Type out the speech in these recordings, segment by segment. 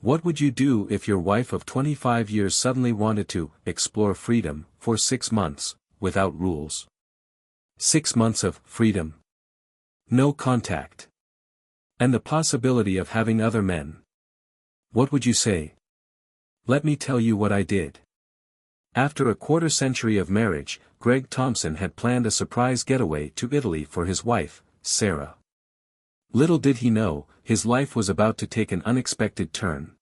What would you do if your wife of 25 years suddenly wanted to explore freedom for 6 months, without rules? 6 months of freedom. No contact. And the possibility of having other men. What would you say? Let me tell you what I did. After a quarter century of marriage, Greg Thompson had planned a surprise getaway to Italy for his wife, Sarah. Little did he know, his life was about to take an unexpected turn.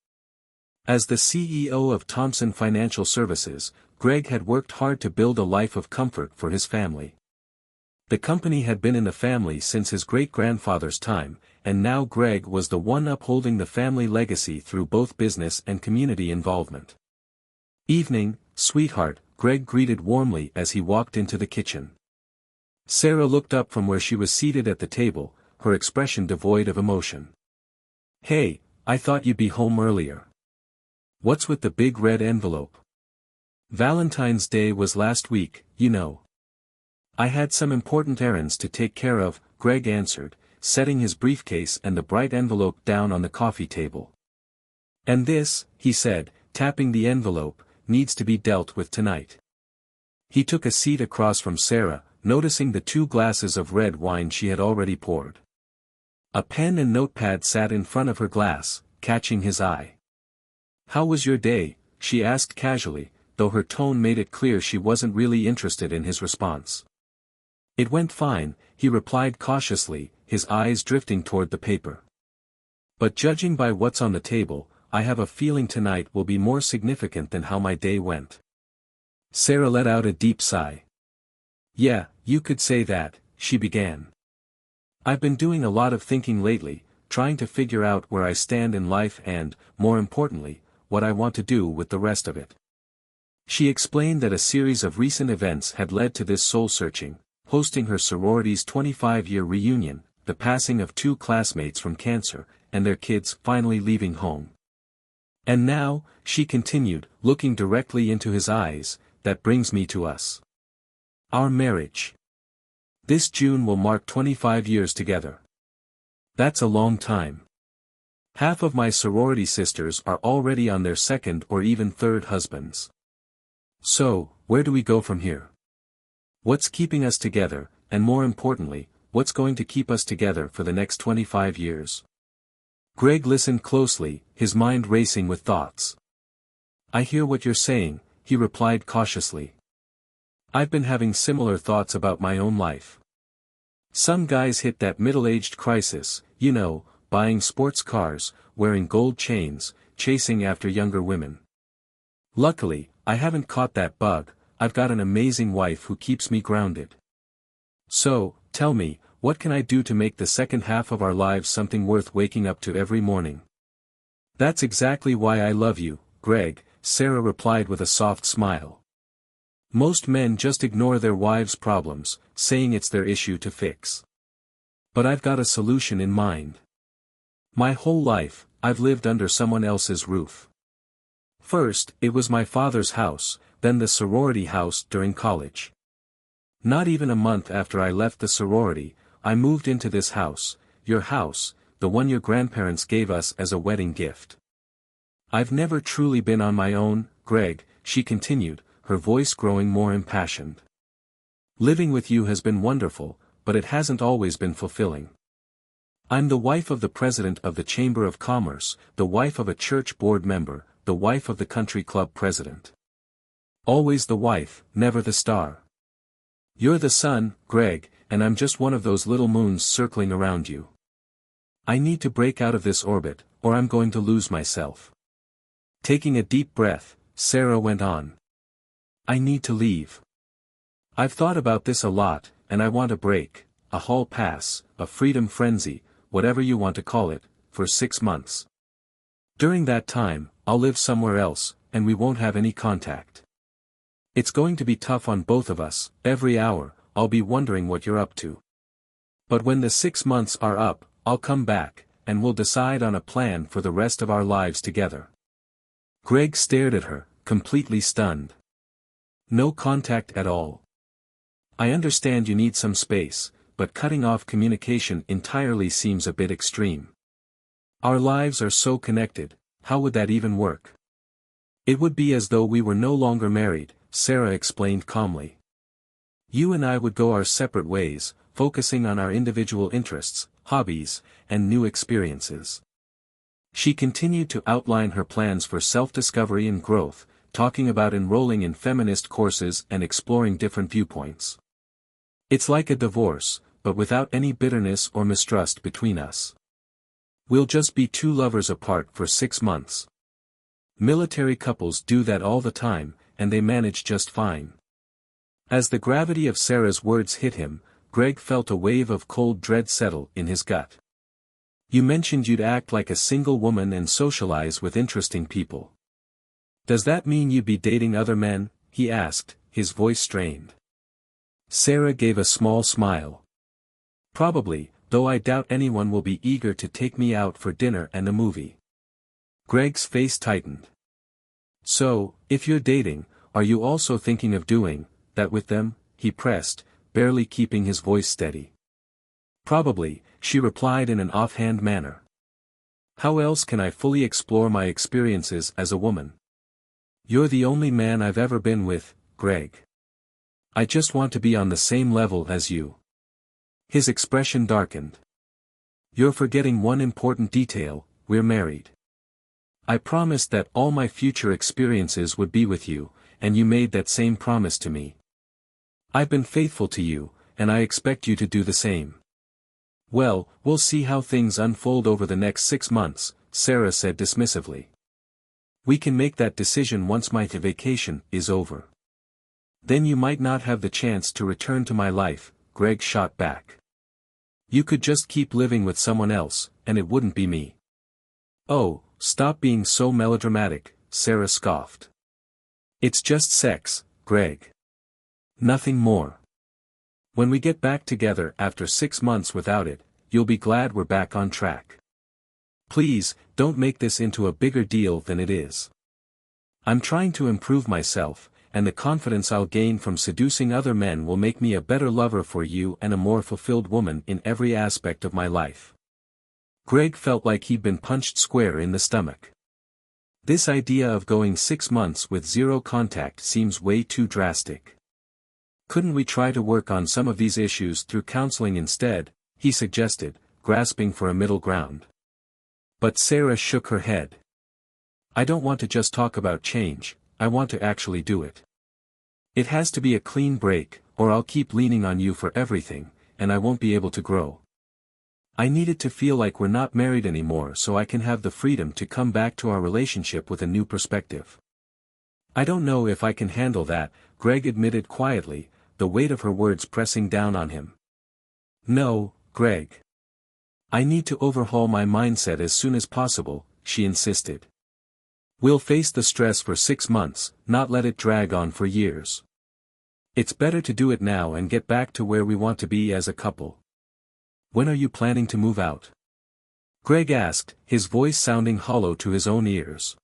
As the CEO of Thompson Financial Services, Greg had worked hard to build a life of comfort for his family. The company had been in the family since his great-grandfather's time, and now Greg was the one upholding the family legacy through both business and community involvement. "Evening, sweetheart," Greg greeted warmly as he walked into the kitchen. Sarah looked up from where she was seated at the table, her expression devoid of emotion. "Hey, I thought you'd be home earlier. What's with the big red envelope?" "Valentine's Day was last week, you know. I had some important errands to take care of," Greg answered, setting his briefcase and the bright envelope down on the coffee table. "And this," he said, tapping the envelope, "needs to be dealt with tonight." He took a seat across from Sarah, noticing the 2 glasses of red wine she had already poured. A pen and notepad sat in front of her glass, catching his eye. "How was your day?" she asked casually, though her tone made it clear she wasn't really interested in his response. "It went fine," he replied cautiously, his eyes drifting toward the paper. "But judging by what's on the table, I have a feeling tonight will be more significant than how my day went." Sarah let out a deep sigh. "Yeah, you could say that," she began. "I've been doing a lot of thinking lately, trying to figure out where I stand in life and, more importantly, what I want to do with the rest of it." She explained that a series of recent events had led to this soul-searching, hosting her sorority's 25-year reunion, the passing of 2 classmates from cancer, and their kids finally leaving home. "And now," she continued, looking directly into his eyes, "that brings me to us. Our marriage. This June will mark 25 years together. That's a long time. Half of my sorority sisters are already on their 2nd or even 3rd husbands. So, where do we go from here? What's keeping us together, and more importantly, what's going to keep us together for the next 25 years? Greg listened closely, his mind racing with thoughts. "I hear what you're saying," he replied cautiously. "I've been having similar thoughts about my own life. Some guys hit that middle-aged crisis, you know, buying sports cars, wearing gold chains, chasing after younger women. Luckily, I haven't caught that bug. I've got an amazing wife who keeps me grounded. So, tell me, what can I do to make the second half of our lives something worth waking up to every morning?" "That's exactly why I love you, Greg," Sarah replied with a soft smile. "Most men just ignore their wives' problems, saying it's their issue to fix. But I've got a solution in mind. My whole life, I've lived under someone else's roof. First, it was my father's house, then the sorority house during college. Not even a month after I left the sorority, I moved into this house, your house, the one your grandparents gave us as a wedding gift. I've never truly been on my own, Greg," she continued, her voice growing more impassioned. "Living with you has been wonderful, but it hasn't always been fulfilling. I'm the wife of the president of the Chamber of Commerce, the wife of a church board member, the wife of the country club president. Always the wife, never the star. You're the sun, Greg, and I'm just one of those little moons circling around you. I need to break out of this orbit, or I'm going to lose myself." Taking a deep breath, Sarah went on. "I need to leave. I've thought about this a lot, and I want a break, a hall pass, a freedom frenzy, whatever you want to call it, for 6 months. During that time, I'll live somewhere else, and we won't have any contact. It's going to be tough on both of us. Every hour, I'll be wondering what you're up to. But when the 6 months are up, I'll come back, and we'll decide on a plan for the rest of our lives together." Greg stared at her, completely stunned. "No contact at all? I understand you need some space, but cutting off communication entirely seems a bit extreme. Our lives are so connected, How would that even work? It would be as though we were no longer married, Sarah explained calmly. You and I would go our separate ways, focusing on our individual interests, hobbies, and new experiences. She continued to outline her plans for self-discovery and growth, talking about enrolling in feminist courses and exploring different viewpoints. It's like a divorce, but without any bitterness or mistrust between us. We'll just be two lovers apart for 6 months. Military couples do that all the time, and they manage just fine. As the gravity of Sarah's words hit him, Greg felt a wave of cold dread settle in his gut. You mentioned you'd act like a single woman and socialize with interesting people. Does that mean you'd be dating other men? He asked, his voice strained. Sarah gave a small smile. Probably, though I doubt anyone will be eager to take me out for dinner and a movie. Greg's face tightened. So, if you're dating, are you also thinking of doing that with them? He pressed, barely keeping his voice steady. Probably, she replied in an offhand manner. How else can I fully explore my experiences as a woman? You're the only man I've ever been with, Greg. I just want to be on the same level as you. His expression darkened. You're forgetting one important detail, we're married. I promised that all my future experiences would be with you, and you made that same promise to me. I've been faithful to you, and I expect you to do the same. Well, we'll see how things unfold over the next 6 months, Sarah said dismissively. We can make that decision once my vacation is over. Then you might not have the chance to return to my life, Greg shot back. You could just keep living with someone else, and it wouldn't be me. Oh, stop being so melodramatic, Sarah scoffed. It's just sex, Greg. Nothing more. When we get back together after 6 months without it, you'll be glad we're back on track. Please, don't make this into a bigger deal than it is. I'm trying to improve myself, and the confidence I'll gain from seducing other men will make me a better lover for you and a more fulfilled woman in every aspect of my life. Greg felt like he'd been punched square in the stomach. This idea of going 6 months with zero contact seems way too drastic. Couldn't we try to work on some of these issues through counseling instead, he suggested, grasping for a middle ground. But Sarah shook her head. I don't want to just talk about change, I want to actually do it. It has to be a clean break, or I'll keep leaning on you for everything, and I won't be able to grow. I need it to feel like we're not married anymore so I can have the freedom to come back to our relationship with a new perspective. I don't know if I can handle that, Greg admitted quietly, the weight of her words pressing down on him. No, Greg. I need to overhaul my mindset as soon as possible, she insisted. We'll face the stress for 6 months, not let it drag on for years. It's better to do it now and get back to where we want to be as a couple. When are you planning to move out? Greg asked, his voice sounding hollow to his own ears.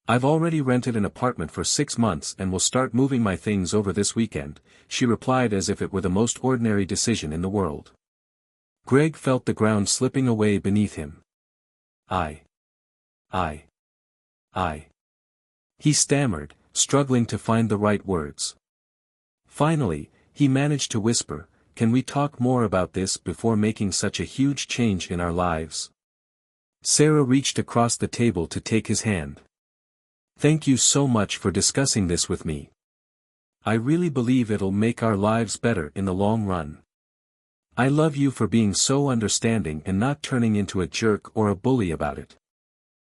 I've already rented an apartment for 6 months and will start moving my things over this weekend, she replied as if it were the most ordinary decision in the world. Greg felt the ground slipping away beneath him. I. He stammered, struggling to find the right words. Finally, he managed to whisper, can we talk more about this before making such a huge change in our lives? Sarah reached across the table to take his hand. Thank you so much for discussing this with me. I really believe it'll make our lives better in the long run. I love you for being so understanding and not turning into a jerk or a bully about it.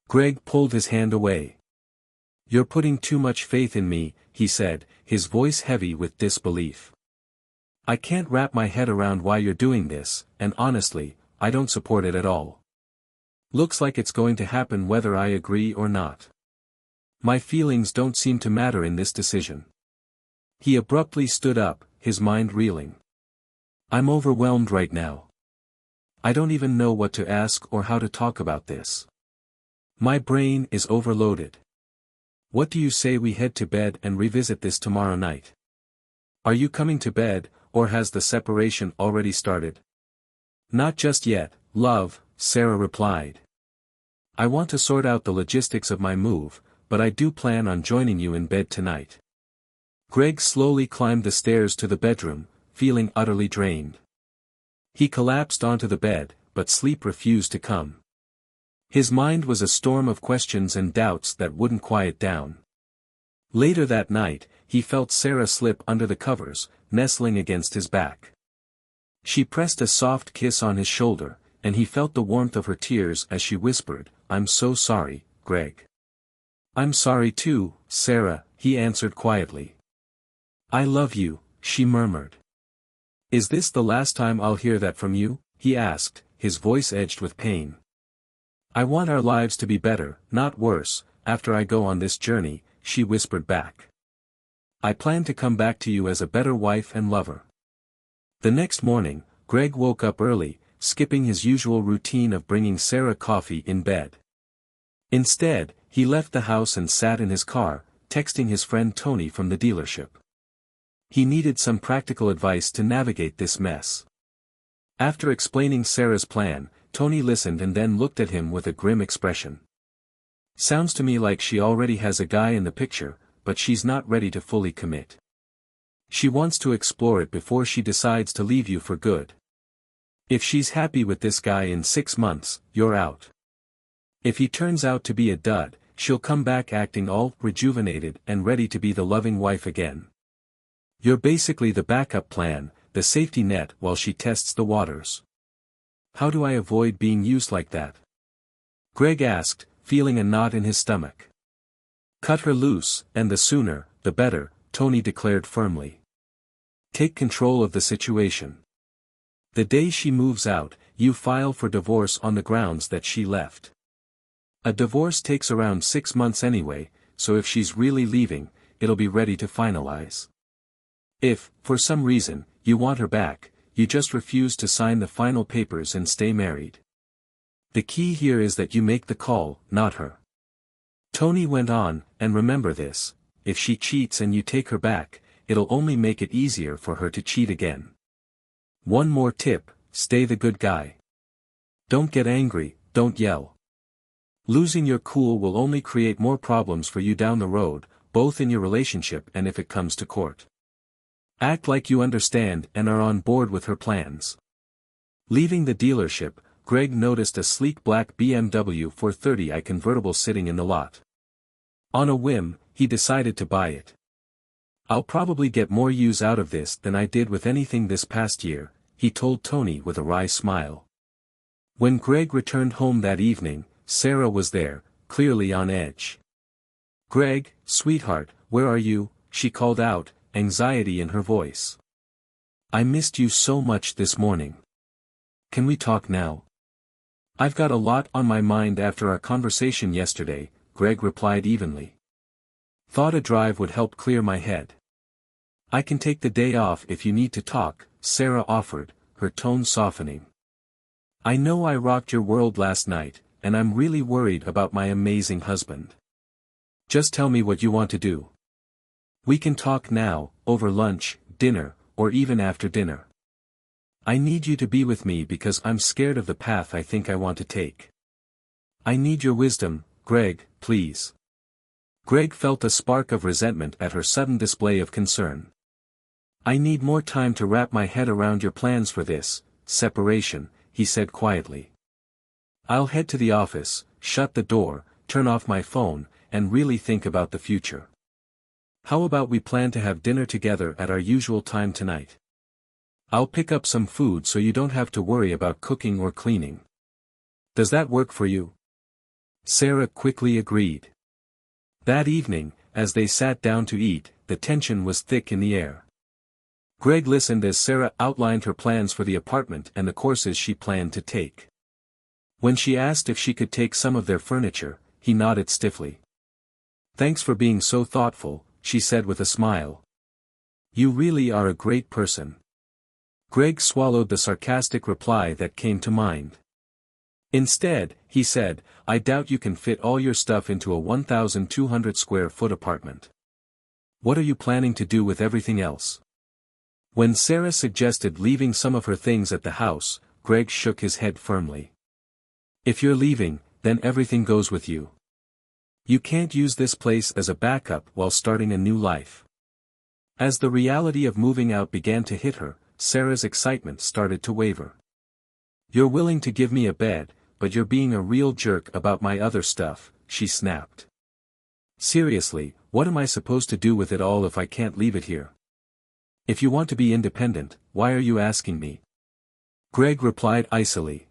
Greg pulled his hand away. You're putting too much faith in me, he said, his voice heavy with disbelief. I can't wrap my head around why you're doing this, and honestly, I don't support it at all. Looks like it's going to happen whether I agree or not. My feelings don't seem to matter in this decision. He abruptly stood up, his mind reeling. I'm overwhelmed right now. I don't even know what to ask or how to talk about this. My brain is overloaded. What do you say we head to bed and revisit this tomorrow night? Are you coming to bed, or has the separation already started? Not just yet, love, Sarah replied. I want to sort out the logistics of my move, but I do plan on joining you in bed tonight. Greg slowly climbed the stairs to the bedroom, feeling utterly drained. He collapsed onto the bed, but sleep refused to come. His mind was a storm of questions and doubts that wouldn't quiet down. Later that night, he felt Sarah slip under the covers, nestling against his back. She pressed a soft kiss on his shoulder, and he felt the warmth of her tears as she whispered, "I'm so sorry, Greg." "I'm sorry too, Sarah," he answered quietly. "I love you," she murmured. "Is this the last time I'll hear that from you?" he asked, his voice edged with pain. "I want our lives to be better, not worse, after I go on this journey," she whispered back. "I plan to come back to you as a better wife and lover." The next morning, Greg woke up early, skipping his usual routine of bringing Sarah coffee in bed. Instead, he left the house and sat in his car, texting his friend Tony from the dealership. He needed some practical advice to navigate this mess. After explaining Sarah's plan, Tony listened and then looked at him with a grim expression. "Sounds to me like she already has a guy in the picture, but she's not ready to fully commit. She wants to explore it before she decides to leave you for good. If she's happy with this guy in 6 months, you're out. If he turns out to be a dud, she'll come back acting all rejuvenated and ready to be the loving wife again. You're basically the backup plan, the safety net while she tests the waters. How do I avoid being used like that?" Greg asked, feeling a knot in his stomach. "Cut her loose, and the sooner, the better," Tony declared firmly. "Take control of the situation. The day she moves out, you file for divorce on the grounds that she left. A divorce takes around 6 months anyway, so if she's really leaving, it'll be ready to finalize. If, for some reason, you want her back, you just refuse to sign the final papers and stay married. The key here is that you make the call, not her." Tony went on, "And remember this, if she cheats and you take her back, it'll only make it easier for her to cheat again. One more tip, stay the good guy. Don't get angry, don't yell. Losing your cool will only create more problems for you down the road, both in your relationship and if it comes to court. Act like you understand and are on board with her plans." Leaving the dealership, Greg noticed a sleek black BMW 430i convertible sitting in the lot. On a whim, he decided to buy it. "I'll probably get more use out of this than I did with anything this past year," he told Tony with a wry smile. When Greg returned home that evening, Sarah was there, clearly on edge. "Greg, sweetheart, where are you?" she called out, anxiety in her voice. "I missed you so much this morning. Can we talk now?" "I've got a lot on my mind after our conversation yesterday," Greg replied evenly. "Thought a drive would help clear my head." "I can take the day off if you need to talk," Sarah offered, her tone softening. "I know I rocked your world last night, and I'm really worried about my amazing husband. Just tell me what you want to do. We can talk now, over lunch, dinner, or even after dinner. I need you to be with me because I'm scared of the path I think I want to take. I need your wisdom, Greg, please." Greg felt a spark of resentment at her sudden display of concern. "I need more time to wrap my head around your plans for this separation," he said quietly. "I'll head to the office, shut the door, turn off my phone, and really think about the future. How about we plan to have dinner together at our usual time tonight? I'll pick up some food so you don't have to worry about cooking or cleaning. Does that work for you?" Sarah quickly agreed. That evening, as they sat down to eat, the tension was thick in the air. Greg listened as Sarah outlined her plans for the apartment and the courses she planned to take. When she asked if she could take some of their furniture, he nodded stiffly. "Thanks for being so thoughtful," she said with a smile. "You really are a great person." Greg swallowed the sarcastic reply that came to mind. Instead, he said, "I doubt you can fit all your stuff into a 1,200 square foot apartment. What are you planning to do with everything else?" When Sarah suggested leaving some of her things at the house, Greg shook his head firmly. "If you're leaving, then everything goes with you. You can't use this place as a backup while starting a new life. As the reality of moving out began to hit her, Sarah's excitement started to waver. You're willing to give me a bed, but you're being a real jerk about my other stuff, she snapped. Seriously, what am I supposed to do with it all if I can't leave it here? If you want to be independent, why are you asking me? Greg replied icily.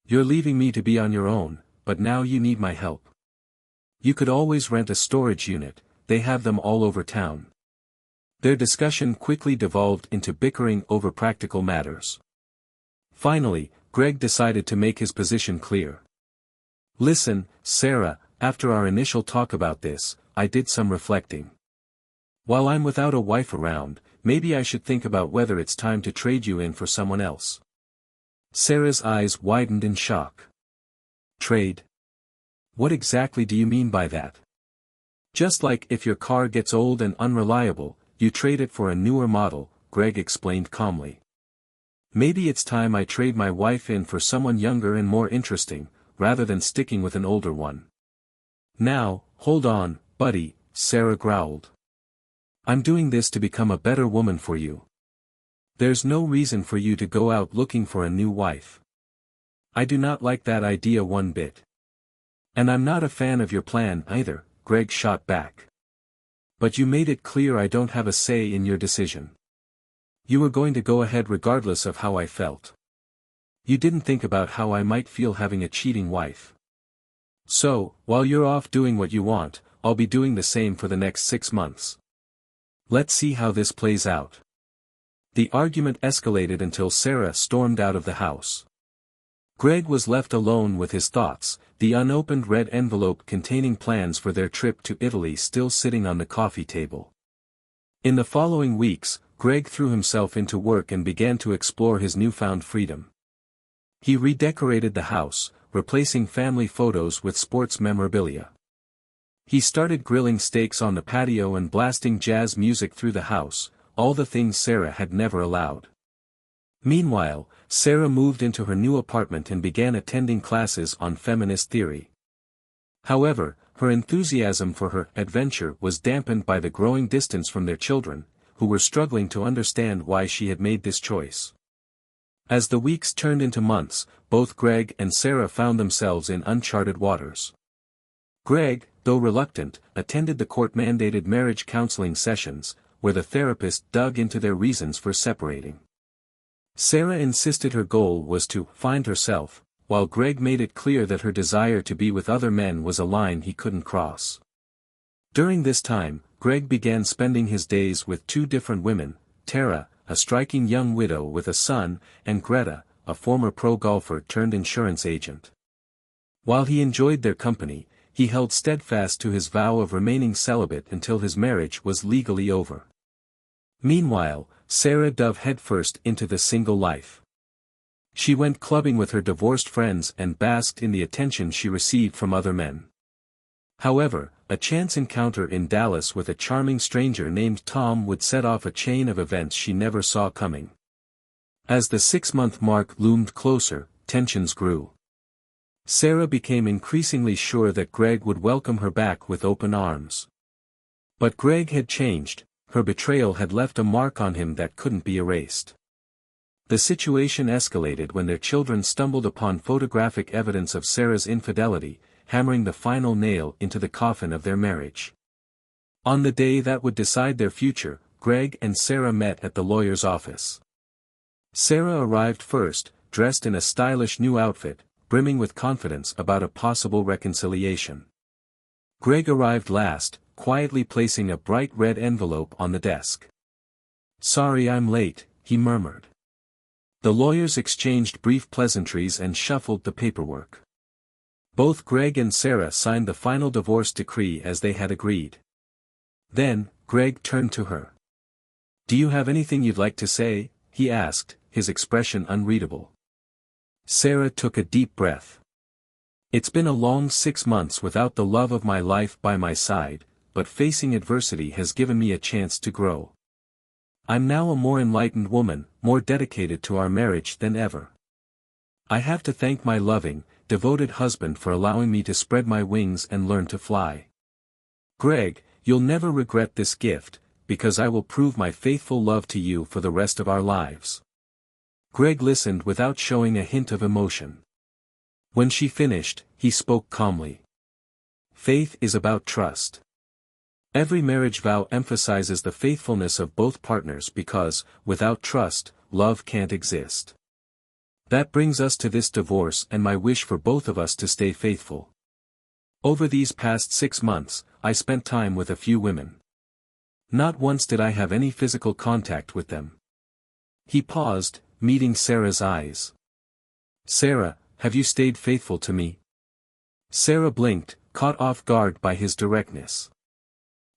You're leaving me to be on your own, but now you need my help. You could always rent a storage unit, they have them all over town. Their discussion quickly devolved into bickering over practical matters. Finally, Greg decided to make his position clear. Listen, Sarah, after our initial talk about this, I did some reflecting. While I'm without a wife around, maybe I should think about whether it's time to trade you in for someone else. Sarah's eyes widened in shock. Trade? What exactly do you mean by that? Just like if your car gets old and unreliable, you trade it for a newer model, Greg explained calmly. Maybe it's time I trade my wife in for someone younger and more interesting, rather than sticking with an older one. Now, hold on, buddy, Sarah growled. I'm doing this to become a better woman for you. There's no reason for you to go out looking for a new wife. I do not like that idea one bit. And I'm not a fan of your plan either, Greg shot back. But you made it clear I don't have a say in your decision. You were going to go ahead regardless of how I felt. You didn't think about how I might feel having a cheating wife. So, while you're off doing what you want, I'll be doing the same for the next 6 months. Let's see how this plays out. The argument escalated until Sarah stormed out of the house. Greg was left alone with his thoughts, the unopened red envelope containing plans for their trip to Italy still sitting on the coffee table. In the following weeks, Greg threw himself into work and began to explore his newfound freedom. He redecorated the house, replacing family photos with sports memorabilia. He started grilling steaks on the patio and blasting jazz music through the house, all the things Sarah had never allowed. Meanwhile, Sarah moved into her new apartment and began attending classes on feminist theory. However, her enthusiasm for her adventure was dampened by the growing distance from their children, who were struggling to understand why she had made this choice. As the weeks turned into months, both Greg and Sarah found themselves in uncharted waters. Greg, though reluctant, attended the court-mandated marriage counseling sessions, where the therapist dug into their reasons for separating. Sarah insisted her goal was to find herself, while Greg made it clear that her desire to be with other men was a line he couldn't cross. During this time, Greg began spending his days with 2 different women, Tara, a striking young widow with a son, and Greta, a former pro golfer turned insurance agent. While he enjoyed their company, he held steadfast to his vow of remaining celibate until his marriage was legally over. Meanwhile, Sarah dove headfirst into the single life. She went clubbing with her divorced friends and basked in the attention she received from other men. However, a chance encounter in Dallas with a charming stranger named Tom would set off a chain of events she never saw coming. As the 6-month mark loomed closer, tensions grew. Sarah became increasingly sure that Greg would welcome her back with open arms. But Greg had changed. Her betrayal had left a mark on him that couldn't be erased. The situation escalated when their children stumbled upon photographic evidence of Sarah's infidelity, hammering the final nail into the coffin of their marriage. On the day that would decide their future, Greg and Sarah met at the lawyer's office. Sarah arrived first, dressed in a stylish new outfit, brimming with confidence about a possible reconciliation. Greg arrived last, quietly placing a bright red envelope on the desk. "Sorry I'm late," he murmured. The lawyers exchanged brief pleasantries and shuffled the paperwork. Both Greg and Sarah signed the final divorce decree as they had agreed. Then, Greg turned to her. "Do you have anything you'd like to say?" he asked, his expression unreadable. Sarah took a deep breath. "It's been a long 6 months without the love of my life by my side, but facing adversity has given me a chance to grow. I'm now a more enlightened woman, more dedicated to our marriage than ever. I have to thank my loving, devoted husband for allowing me to spread my wings and learn to fly. Greg, you'll never regret this gift, because I will prove my faithful love to you for the rest of our lives. Greg listened without showing a hint of emotion. When she finished, he spoke calmly. Faith is about trust. Every marriage vow emphasizes the faithfulness of both partners because, without trust, love can't exist. That brings us to this divorce and my wish for both of us to stay faithful. Over these past 6 months, I spent time with a few women. Not once did I have any physical contact with them. He paused, meeting Sarah's eyes. Sarah, have you stayed faithful to me? Sarah blinked, caught off guard by his directness.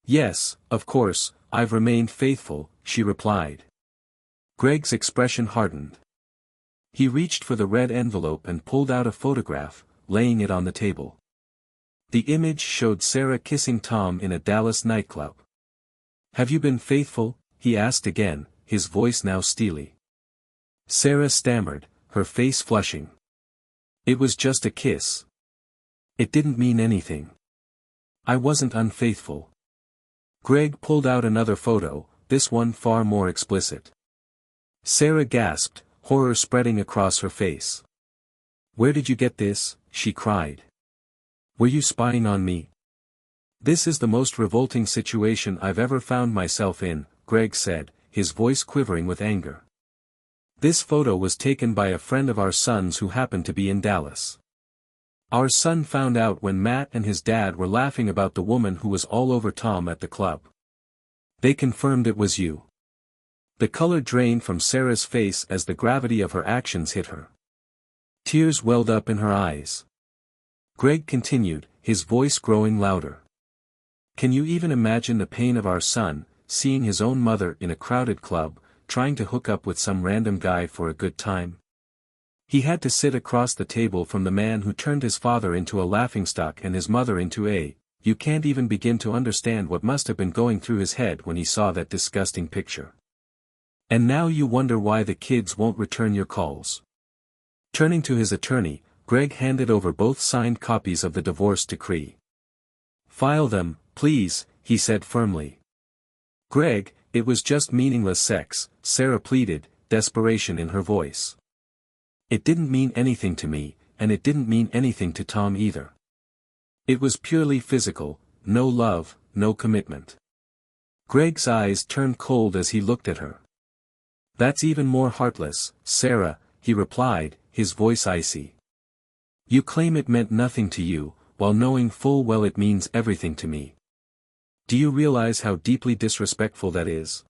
Yes, of course, I've remained faithful, she replied. Greg's expression hardened. He reached for the red envelope and pulled out a photograph, laying it on the table. The image showed Sarah kissing Tom in a Dallas nightclub. Have you been faithful? He asked again, his voice now steely. Sarah stammered, her face flushing. It was just a kiss. It didn't mean anything. I wasn't unfaithful. Greg pulled out another photo, this one far more explicit. Sarah gasped, horror spreading across her face. Where did you get this? She cried. Were you spying on me? This is the most revolting situation I've ever found myself in, Greg said, his voice quivering with anger. This photo was taken by a friend of our son's who happened to be in Dallas. Our son found out when Matt and his dad were laughing about the woman who was all over Tom at the club. They confirmed it was you. The color drained from Sarah's face as the gravity of her actions hit her. Tears welled up in her eyes. Greg continued, his voice growing louder. Can you even imagine the pain of our son, seeing his own mother in a crowded club, trying to hook up with some random guy for a good time? He had to sit across the table from the man who turned his father into a laughingstock and his mother into a, you can't even begin to understand what must have been going through his head when he saw that disgusting picture. And now you wonder why the kids won't return your calls. Turning to his attorney, Greg handed over both signed copies of the divorce decree. File them, please, he said firmly. Greg, it was just meaningless sex, Sarah pleaded, desperation in her voice. It didn't mean anything to me, and it didn't mean anything to Tom either. It was purely physical, no love, no commitment. Greg's eyes turned cold as he looked at her. That's even more heartless, Sarah, he replied, his voice icy. You claim it meant nothing to you, while knowing full well it means everything to me. Do you realize how deeply disrespectful that is?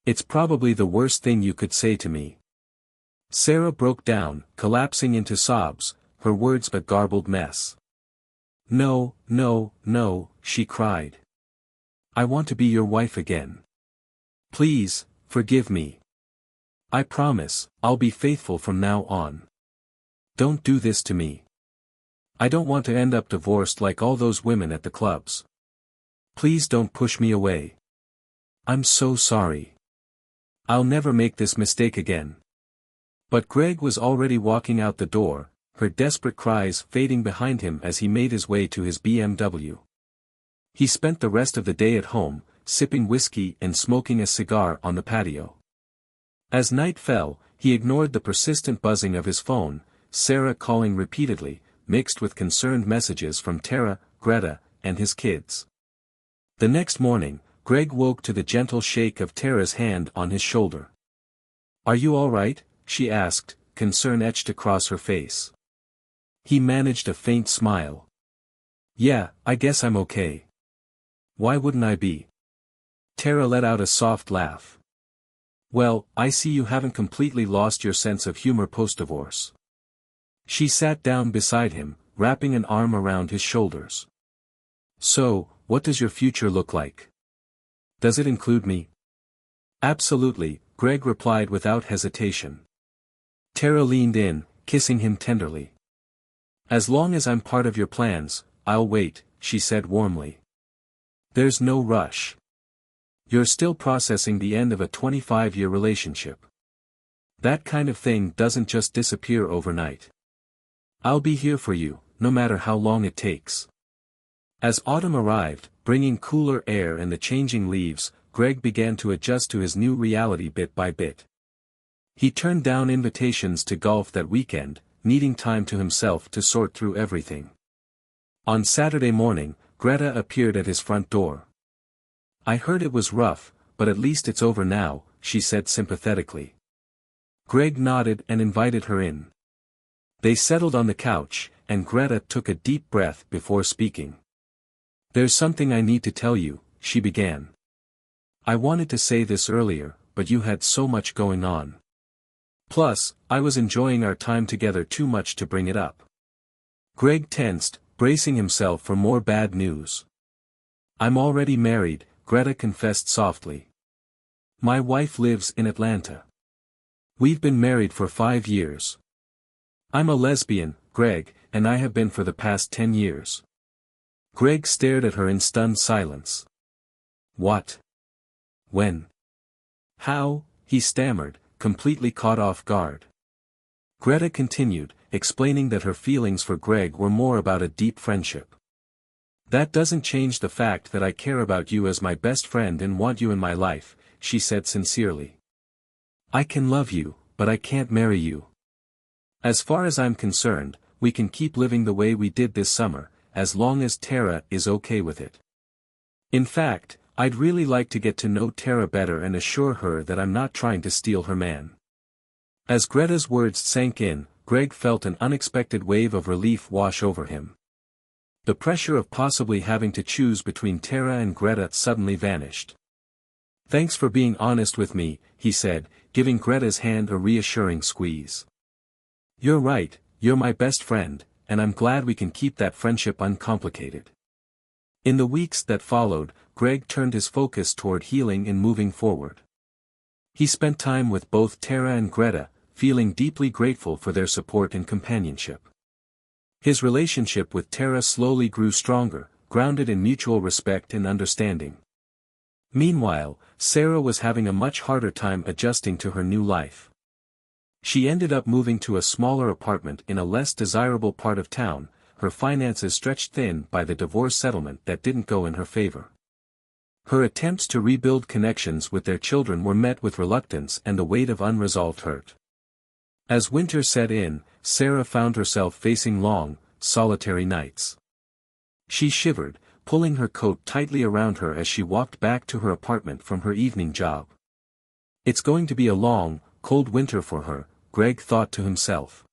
It's probably the worst thing you could say to me. Sarah broke down, collapsing into sobs, her words a garbled mess. No, no, no, she cried. I want to be your wife again. Please, forgive me. I promise, I'll be faithful from now on. Don't do this to me. I don't want to end up divorced like all those women at the clubs. Please don't push me away. I'm so sorry. I'll never make this mistake again. But Greg was already walking out the door, her desperate cries fading behind him as he made his way to his BMW. He spent the rest of the day at home, sipping whiskey and smoking a cigar on the patio. As night fell, he ignored the persistent buzzing of his phone, Sarah calling repeatedly, mixed with concerned messages from Tara, Greta, and his kids. The next morning, Greg woke to the gentle shake of Tara's hand on his shoulder. Are you all right? She asked, concern etched across her face. He managed a faint smile. Yeah, I guess I'm okay. Why wouldn't I be? Tara let out a soft laugh. Well, I see you haven't completely lost your sense of humor post-divorce. She sat down beside him, wrapping an arm around his shoulders. So, what does your future look like? Does it include me? Absolutely, Greg replied without hesitation. Tara leaned in, kissing him tenderly. As long as I'm part of your plans, I'll wait, she said warmly. There's no rush. You're still processing the end of a 25-year relationship. That kind of thing doesn't just disappear overnight. I'll be here for you, no matter how long it takes. As autumn arrived, bringing cooler air and the changing leaves, Greg began to adjust to his new reality bit by bit. He turned down invitations to golf that weekend, needing time to himself to sort through everything. On Saturday morning, Greta appeared at his front door. "I heard it was rough, but at least it's over now," she said sympathetically. Greg nodded and invited her in. They settled on the couch, and Greta took a deep breath before speaking. "There's something I need to tell you," she began. "I wanted to say this earlier, but you had so much going on. Plus, I was enjoying our time together too much to bring it up." Greg tensed, bracing himself for more bad news. "I'm already married," Greta confessed softly. "My wife lives in Atlanta. We've been married for 5 years. I'm a lesbian, Greg, and I have been for the past 10 years. Greg stared at her in stunned silence. "What? When? How?" he stammered, completely caught off guard. Greta continued, explaining that her feelings for Greg were more about a deep friendship. "That doesn't change the fact that I care about you as my best friend and want you in my life," she said sincerely. "I can love you, but I can't marry you. As far as I'm concerned, we can keep living the way we did this summer, as long as Tara is okay with it. In fact, I'd really like to get to know Tara better and assure her that I'm not trying to steal her man." As Greta's words sank in, Greg felt an unexpected wave of relief wash over him. The pressure of possibly having to choose between Tara and Greta suddenly vanished. "Thanks for being honest with me," he said, giving Greta's hand a reassuring squeeze. "You're right, you're my best friend, and I'm glad we can keep that friendship uncomplicated." In the weeks that followed, Greg turned his focus toward healing and moving forward. He spent time with both Tara and Greta, feeling deeply grateful for their support and companionship. His relationship with Tara slowly grew stronger, grounded in mutual respect and understanding. Meanwhile, Sarah was having a much harder time adjusting to her new life. She ended up moving to a smaller apartment in a less desirable part of town, her finances stretched thin by the divorce settlement that didn't go in her favor. Her attempts to rebuild connections with their children were met with reluctance and the weight of unresolved hurt. As winter set in, Sarah found herself facing long, solitary nights. She shivered, pulling her coat tightly around her as she walked back to her apartment from her evening job. It's going to be a long, cold winter for her, Greg thought to himself.